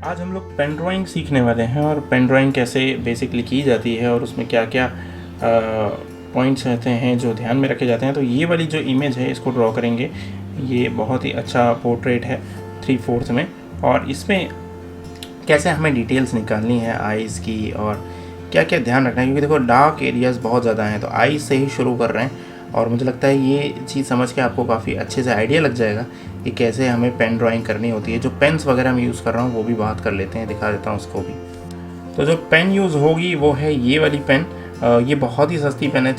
आज हम लोग पेन ड्राइंग सीखने वाले हैं और पेन ड्राइंग कैसे बेसिकली की जाती है और उसमें क्या क्या पॉइंट्स रहते हैं जो ध्यान में रखे जाते हैं। तो ये वाली जो इमेज है इसको ड्रॉ करेंगे। ये बहुत ही अच्छा पोर्ट्रेट है 3/4 में, और इसमें कैसे हमें डिटेल्स निकालनी है आइज़ की और क्या क्या ध्यान रखना है, क्योंकि देखो डार्क एरियाज़ बहुत ज़्यादा हैं। तो आइज़ से ही शुरू कर रहे हैं और मुझे लगता है ये चीज़ समझ के आपको काफ़ी अच्छे से आइडिया लग जाएगा कि कैसे हमें पेन ड्राइंग करनी होती है। जो पेन्स वगैरह मैं यूज़ कर रहा हूँ वो भी बात कर लेते हैं, दिखा देता हूँ उसको भी। तो जो पेन यूज़ होगी वो है ये वाली पेन। ये बहुत ही सस्ती पेन है,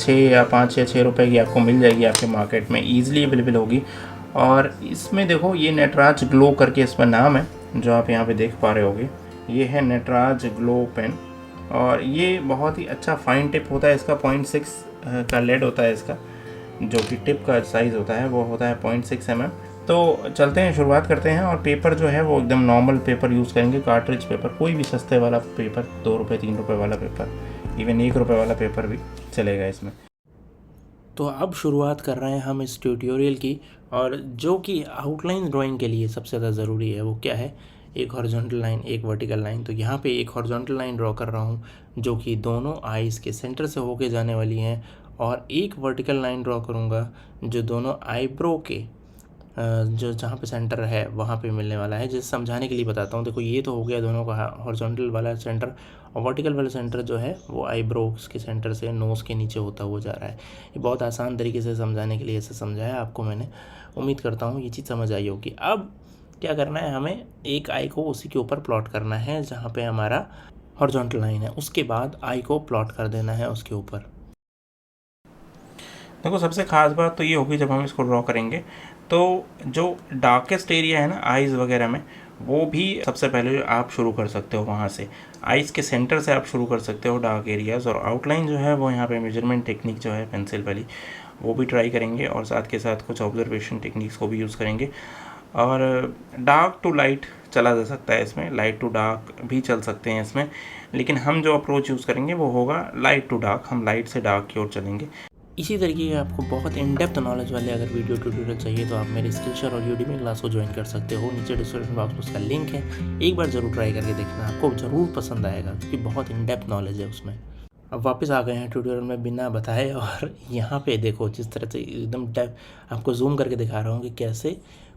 5 या 6 रुपए की आपको मिल जाएगी, आपके मार्केट में ईजिली अवेलेबल होगी। और इसमें देखो ये नटराज ग्लो करके इसका नाम है, जो आप यहाँ पे देख पा रहे होगे। ये है नटराज ग्लो पेन और ये बहुत ही अच्छा फाइन टिप होता है इसका। 0.6 का लेड होता है इसका, जो कि टिप का साइज़ होता है वो होता है 0.6 mm। तो चलते हैं, शुरुआत करते हैं। और पेपर जो है वो एकदम नॉर्मल पेपर यूज़ करेंगे, कार्ट्रिज पेपर, कोई भी सस्ते वाला पेपर, 2 रुपये 3 रुपये वाला पेपर, इवन 1 रुपये वाला पेपर भी चलेगा इसमें। तो अब शुरुआत कर रहे हैं हम इस ट्यूटोरियल की, और जो कि आउटलाइन ड्राइंग के लिए सबसे ज़्यादा ज़रूरी है वो क्या है, एक हॉरिजॉन्टल लाइन, एक वर्टिकल लाइन। तो यहाँ पे एक हॉरिजॉन्टल लाइन ड्रॉ कर रहा हूँ जो कि दोनों आइज़ के सेंटर से होके जाने वाली हैं, और एक वर्टिकल लाइन ड्रॉ करूँगा जो दोनों आईब्रो के जो जहाँ पे सेंटर है वहाँ पे मिलने वाला है। जिसे समझाने के लिए बताता हूँ। देखो ये तो हो गया दोनों का हॉरिजॉन्टल वाला सेंटर, और वर्टिकल वाला सेंटर जो है वो आईब्रोज के सेंटर से नोज़ के नीचे होता हुआ जा रहा है। ये बहुत आसान तरीके से समझाने के लिए ऐसे समझाया आपको मैंने। उम्मीद करता हूँ ये चीज़ समझ आई होगी। अब क्या करना है, हमें एक आई को उसी के ऊपर प्लॉट करना है जहाँ पे हमारा हॉरिजॉन्टल लाइन है। उसके बाद आई को प्लॉट कर देना है उसके ऊपर। देखो सबसे ख़ास बात तो ये होगी जब हम इसको ड्रॉ करेंगे तो जो डार्केस्ट एरिया है ना आइज़ वगैरह में, वो भी सबसे पहले आप शुरू कर सकते हो वहाँ से। आइज़ के सेंटर से आप शुरू कर सकते हो डार्क एरियाज़, और आउटलाइन जो है वो यहाँ पे मेजरमेंट टेक्निक जो है पेंसिल वाली वो भी ट्राई करेंगे, और साथ के साथ कुछ ऑब्जर्वेशन टेक्निक्स को भी यूज़ करेंगे। और डार्क टू लाइट चला जा सकता है इसमें, लाइट टू डार्क भी चल सकते हैं इसमें, लेकिन हम जो अप्रोच यूज़ करेंगे वो होगा लाइट टू डार्क। हम लाइट से डार्क की ओर चलेंगे। इसी तरीके के आपको बहुत इन डेप्थ नॉलेज वाले अगर वीडियो ट्यूटोरियल चाहिए तो आप मेरे स्किलशेयर और यूडीमी क्लास को ज्वाइन कर सकते हो। नीचे डिस्क्रिप्शन बॉक्स में उसका लिंक है, एक बार ज़रूर ट्राई करके देखना, आपको ज़रूर पसंद आएगा क्योंकि बहुत इन डेप्थ नॉलेज है उसमें। अब वापस आ गए हैं ट्यूटोरियल में बिना बताए, और यहाँ पे देखो जिस तरह से एकदम डेप्थ आपको जूम करके दिखा रहा हूँ कि कैसे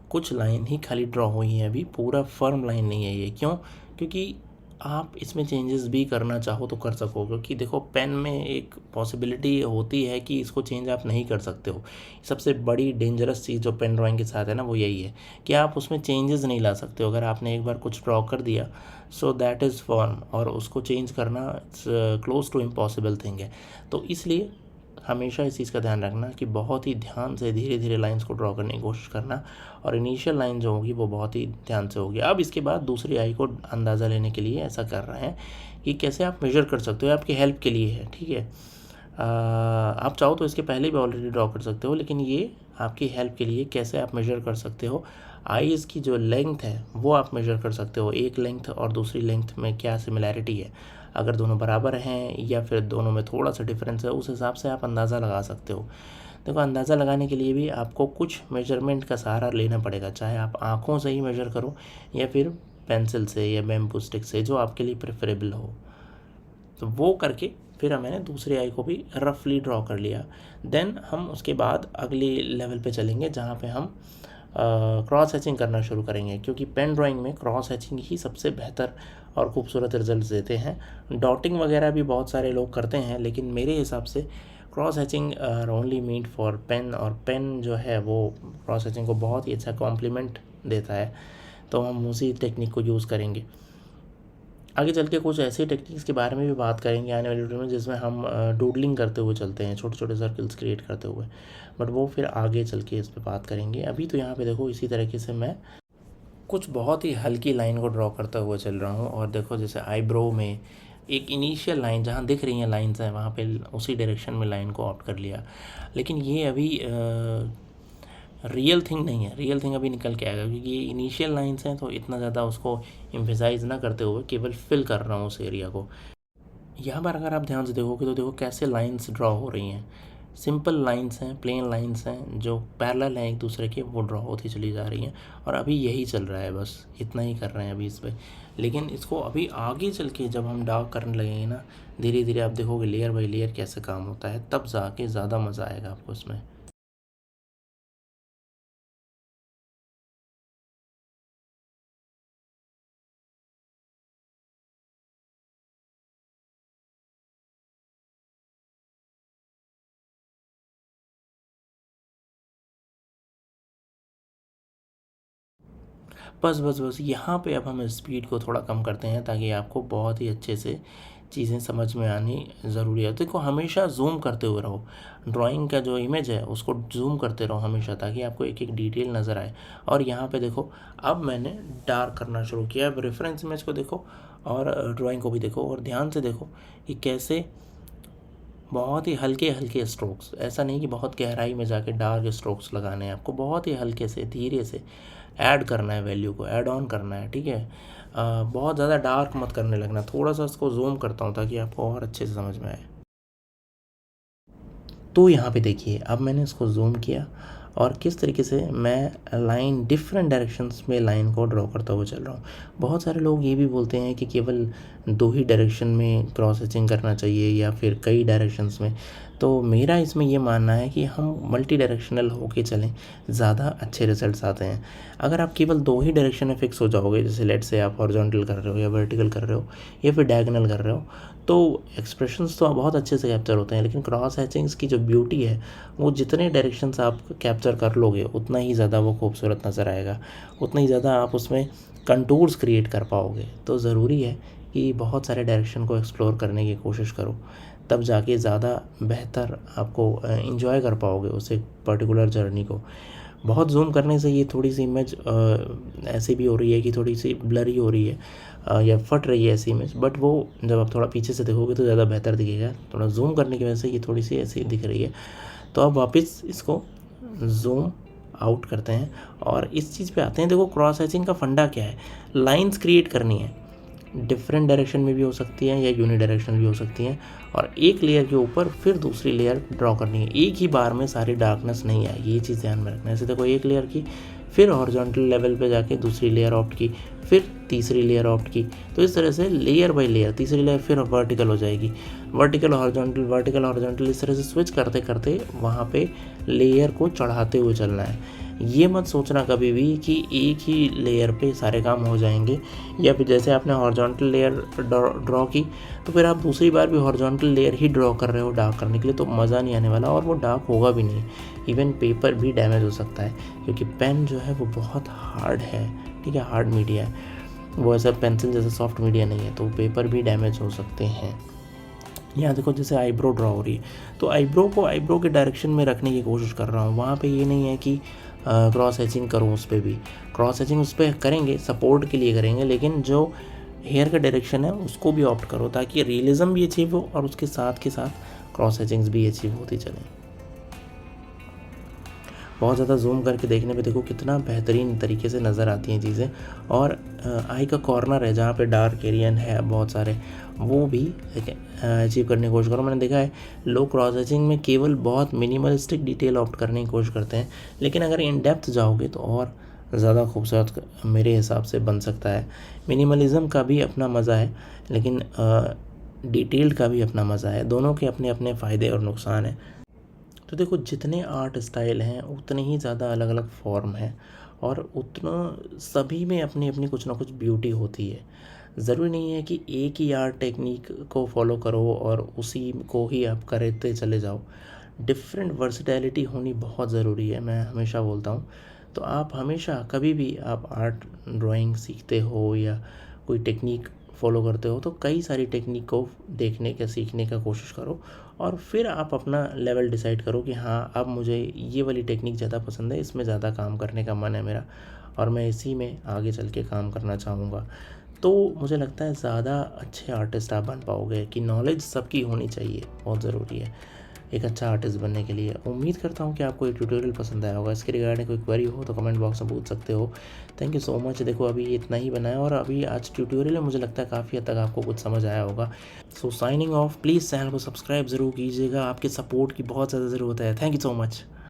कुछ लाइन ही खाली ड्रॉ हुई हैं, अभी पूरा फर्म लाइन नहीं है ये। क्यों? क्योंकि आप इसमें चेंजेस भी करना चाहो तो कर सको, क्योंकि देखो पेन में एक पॉसिबिलिटी होती है कि इसको चेंज आप नहीं कर सकते हो। सबसे बड़ी डेंजरस चीज़ जो पेन ड्राइंग के साथ है ना वो यही है कि आप उसमें चेंजेस नहीं ला सकते हो। अगर आपने एक बार कुछ ड्रॉ कर दिया सो दैट इज़ फॉर्म, और उसको चेंज करना क्लोज टू इम्पॉसिबल थिंग है। तो इसलिए हमेशा इस चीज़ का ध्यान रखना कि बहुत ही ध्यान से धीरे धीरे लाइंस को ड्रॉ करने की कोशिश करना, और इनिशियल लाइन जो होगी वो बहुत ही ध्यान से होगी। अब इसके बाद दूसरी आई को अंदाज़ा लेने के लिए ऐसा कर रहे हैं कि कैसे आप मेजर कर सकते हो, आपकी हेल्प के लिए है, ठीक है। आप चाहो तो इसके पहले भी ऑलरेडी ड्रॉ कर सकते हो, लेकिन ये आपकी हेल्प के लिए कैसे आप मेजर कर सकते हो। आईज़ की जो लेंथ है वो आप मेजर कर सकते हो, एक लेंथ और दूसरी लेंथ में क्या सिमिलैरिटी है। अगर दोनों बराबर हैं या फिर दोनों में थोड़ा सा डिफरेंस है, उस हिसाब से आप अंदाज़ा लगा सकते हो। देखो अंदाज़ा लगाने के लिए भी आपको कुछ मेजरमेंट का सहारा लेना पड़ेगा, चाहे आप आँखों से ही मेजर करो या फिर पेंसिल से या बैम्बू स्टिक से, जो आपके लिए प्रेफरेबल हो। तो वो करके फिर मैंने दूसरी आई को भी रफली ड्रॉ कर लिया। देन हम उसके बाद अगले लेवल पे चलेंगे जहाँ पे हम क्रॉस हैचिंग करना शुरू करेंगे, क्योंकि पेन ड्राइंग में क्रॉस हैचिंग ही सबसे बेहतर और खूबसूरत रिजल्ट देते हैं। डॉटिंग वगैरह भी बहुत सारे लोग करते हैं, लेकिन मेरे हिसाब से cross hatching only meant for pen, और पेन जो है वो क्रॉस हैचिंग को बहुत ही अच्छा कॉम्प्लीमेंट देता है। तो हम उसी टेक्निक को यूज़ करेंगे। आगे चल के कुछ ऐसी टेक्निक्स के बारे में भी बात करेंगे आने वाली वीडियो में, जिसमें हम डूडलिंग करते हुए चलते हैं, छोटे छोटे सर्कल्स क्रिएट करते हुए, बट वो फिर आगे चल के इस पर बात करेंगे। अभी तो यहाँ पे देखो इसी तरीके से मैं कुछ बहुत ही हल्की लाइन को ड्रॉ करता हुआ चल रहा हूँ। और देखो जैसे आईब्रो में एक इनिशियल लाइन जहाँ दिख रही हैं लाइन्स हैं, वहाँ पे उसी डायरेक्शन में लाइन को ऑप्ट कर लिया। लेकिन ये अभी रियल थिंग नहीं है, रियल थिंग अभी निकल के आएगा, क्योंकि ये इनिशियल लाइन्स हैं। तो इतना ज़्यादा उसको एम्फेसाइज ना करते हुए केवल फिल कर रहा हूँ उस एरिया को। यहाँ पर अगर आप ध्यान से देखोगे तो देखो कैसे लाइंस ड्रॉ हो रही हैं, सिंपल लाइंस हैं, प्लेन लाइंस हैं जो पैरेलल हैं एक दूसरे के, वो ड्रॉ होती चली जा रही हैं। और अभी यही चल रहा है, बस इतना ही कर रहे हैं अभी इस पर। लेकिन इसको अभी आगे चल के जब हम डार्क करने लगेंगे ना, धीरे धीरे आप देखोगे लेयर बाई लेयर कैसे काम होता है, तब जाके ज़्यादा मज़ा आएगा आपको इसमें। बस बस बस यहाँ पे अब हम स्पीड को थोड़ा कम करते हैं ताकि आपको बहुत ही अच्छे से चीज़ें समझ में आनी ज़रूरी है। देखो हमेशा जूम करते हुए रहो, ड्राइंग का जो इमेज है उसको जूम करते रहो हमेशा, ताकि आपको एक एक डिटेल नज़र आए। और यहाँ पे देखो अब मैंने डार्क करना शुरू किया। अब रेफरेंस इमेज को देखो और ड्राइंग को भी देखो और ध्यान से देखो कि कैसे बहुत ही हल्के हल्के स्ट्रोक्स, ऐसा नहीं कि बहुत गहराई में जाके डार्क स्ट्रोक्स लगाने हैं आपको, बहुत ही हल्के से धीरे से ऐड करना है, वैल्यू को ऐड ऑन करना है, ठीक है। बहुत ज़्यादा डार्क मत करने लगना। थोड़ा सा इसको जूम करता हूँ ताकि आपको और अच्छे से समझ में आए। तो यहाँ पे देखिए अब मैंने इसको जूम किया और किस तरीके से मैं लाइन डिफरेंट डायरेक्शंस में लाइन को ड्रॉ करता हुआ चल रहा हूँ। बहुत सारे लोग ये भी बोलते हैं कि केवल दो ही डायरेक्शन में क्रॉस हैचिंग करना चाहिए या फिर कई डायरेक्शंस में। तो मेरा इसमें ये मानना है कि हम मल्टी डायरेक्शनल होके चलें, ज़्यादा अच्छे रिजल्ट्स आते हैं। अगर आप केवल दो ही डायरेक्शन में फिक्स हो जाओगे, जैसे लेट से आप हॉरिजॉन्टल कर रहे हो या वर्टिकल कर रहे हो या फिर डायगोनल कर रहे हो, तो एक्सप्रेशंस तो बहुत अच्छे से कैप्चर होते हैं। लेकिन क्रॉस हैचिंग्स की जो ब्यूटी है, वो जितने डायरेक्शंस आप कैप्चर कर लोगे उतना ही ज़्यादा वो खूबसूरत नज़र आएगा, उतना ही ज़्यादा आप उसमें कंटूर्स क्रिएट कर पाओगे। तो ज़रूरी है कि बहुत सारे डायरेक्शन को एक्सप्लोर करने की कोशिश करो, तब जाके ज़्यादा बेहतर आपको इंजॉय कर पाओगे उस एक पर्टिकुलर जर्नी को। बहुत जूम करने से ये थोड़ी सी इमेज ऐसी भी हो रही है कि थोड़ी सी ब्लरी हो रही है या फट रही है ऐसी इमेज, बट वो जब आप थोड़ा पीछे से देखोगे तो ज़्यादा बेहतर दिखेगा। थोड़ा जूम करने की वजह से ये थोड़ी सी ऐसी दिख रही है। तो अब वापस इसको जूम आउट करते हैं और इस चीज़ पे आते हैं। देखो क्रॉस हैचिंग का फंडा क्या है, लाइंस क्रिएट करनी है, डिफरेंट डायरेक्शन में भी हो सकती हैं या यूनि डायरेक्शन भी हो सकती हैं, और एक लेयर के ऊपर फिर दूसरी लेयर ड्रॉ करनी है। एक ही बार में सारी डार्कनेस नहीं आएगी, ये चीज़ ध्यान में रखना है। ऐसे देखो एक लेयर की, फिर हॉरिजॉन्टल लेवल पे जाके दूसरी लेयर ऑप्ट की, फिर तीसरी लेयर ऑप्ट की। तो इस तरह से लेयर बाय लेयर, तीसरी लेयर फिर वर्टिकल हो जाएगी, वर्टिकल हॉरिजॉन्टल, इस तरह से स्विच करते करते वहाँ पे लेयर को चढ़ाते हुए चलना है। ये मत सोचना कभी भी कि एक ही लेयर पे सारे काम हो जाएंगे, या फिर जैसे आपने हॉरिजॉन्टल लेयर ड्रॉ की तो फिर आप दूसरी बार भी हॉरिजॉन्टल लेयर ही ड्रॉ कर रहे हो डार्क करने के लिए, तो मज़ा नहीं आने वाला और वो डार्क होगा भी नहीं। इवन पेपर भी डैमेज हो सकता है, क्योंकि पेन जो है वो बहुत हार्ड है, ठीक है, हार्ड मीडिया है, वो ऐसा पेंसिल जैसा सॉफ्ट मीडिया नहीं है, तो पेपर भी डैमेज हो सकते हैं। यहाँ देखो जैसे आईब्रो ड्रॉ हो रही है, तो आईब्रो को आईब्रो के डायरेक्शन में रखने की कोशिश कर रहा हूँ। वहाँ पे ये नहीं है कि क्रॉस हैचिंग करूँ, उस पर भी क्रॉस हैचिंग उस पर करेंगे, सपोर्ट के लिए करेंगे, लेकिन जो हेयर का डायरेक्शन है उसको भी ऑप्ट करो ताकि रियलिज्म भी अचीव हो और उसके साथ के साथ क्रॉस हैचिंग्स भी अचीव होती चलें। बहुत ज़्यादा जूम करके देखने पे देखो कितना बेहतरीन तरीके से नज़र आती हैं चीज़ें। और आई का कॉर्नर है जहाँ पे डार्क एरियन है बहुत सारे, वो भी अचीव करने की कोशिश करो। मैंने देखा है लोग क्रॉस हैचिंग में केवल बहुत मिनिमलिस्टिक डिटेल ऑप्ट करने की कोशिश करते हैं, लेकिन अगर इन डेप्थ जाओगे तो और ज़्यादा खूबसूरत मेरे हिसाब से बन सकता है। मिनिमलिज़म का भी अपना मज़ा है, लेकिन डिटेल्ड का भी अपना मज़ा है, दोनों के अपने अपने फ़ायदे और नुकसान हैं। तो देखो जितने आर्ट स्टाइल हैं उतने ही ज़्यादा अलग अलग फॉर्म हैं, और उतना सभी में अपनी अपनी कुछ ना कुछ ब्यूटी होती है। ज़रूरी नहीं है कि एक ही आर्ट टेक्निक को फॉलो करो और उसी को ही आप करते चले जाओ। डिफरेंट वर्सटैलिटी होनी बहुत ज़रूरी है, मैं हमेशा बोलता हूँ। तो आप हमेशा कभी भी आप आर्ट ड्राइंग सीखते हो या कोई टेक्निक फॉलो करते हो तो कई सारी टेक्निक को देखने का सीखने का कोशिश करो, और फिर आप अपना लेवल डिसाइड करो कि हाँ अब मुझे ये वाली टेक्निक ज़्यादा पसंद है, इसमें ज़्यादा काम करने का मन है मेरा और मैं इसी में आगे चल के काम करना चाहूँगा। तो मुझे लगता है ज़्यादा अच्छे आर्टिस्ट आप बन पाओगे। कि नॉलेज सबकी होनी चाहिए, बहुत ज़रूरी है। एक अच्छा आर्टिस्ट बनने के लिए। उम्मीद करता हूँ कि आपको ये ट्यूटोरियल पसंद आया होगा। इसके रिगार्डिंग कोई क्वेरी हो तो कमेंट बॉक्स में पूछ सकते हो। Thank you so much. देखो अभी इतना ही बनाया और अभी आज ट्यूटोरियल में मुझे लगता है काफ़ी हद तक आपको कुछ समझ आया होगा। सो साइनिंग ऑफ। प्लीज़ चैनल को सब्सक्राइब ज़रूर कीजिएगा, आपके सपोर्ट की बहुत ज़्यादा ज़रूरत है। Thank you so much.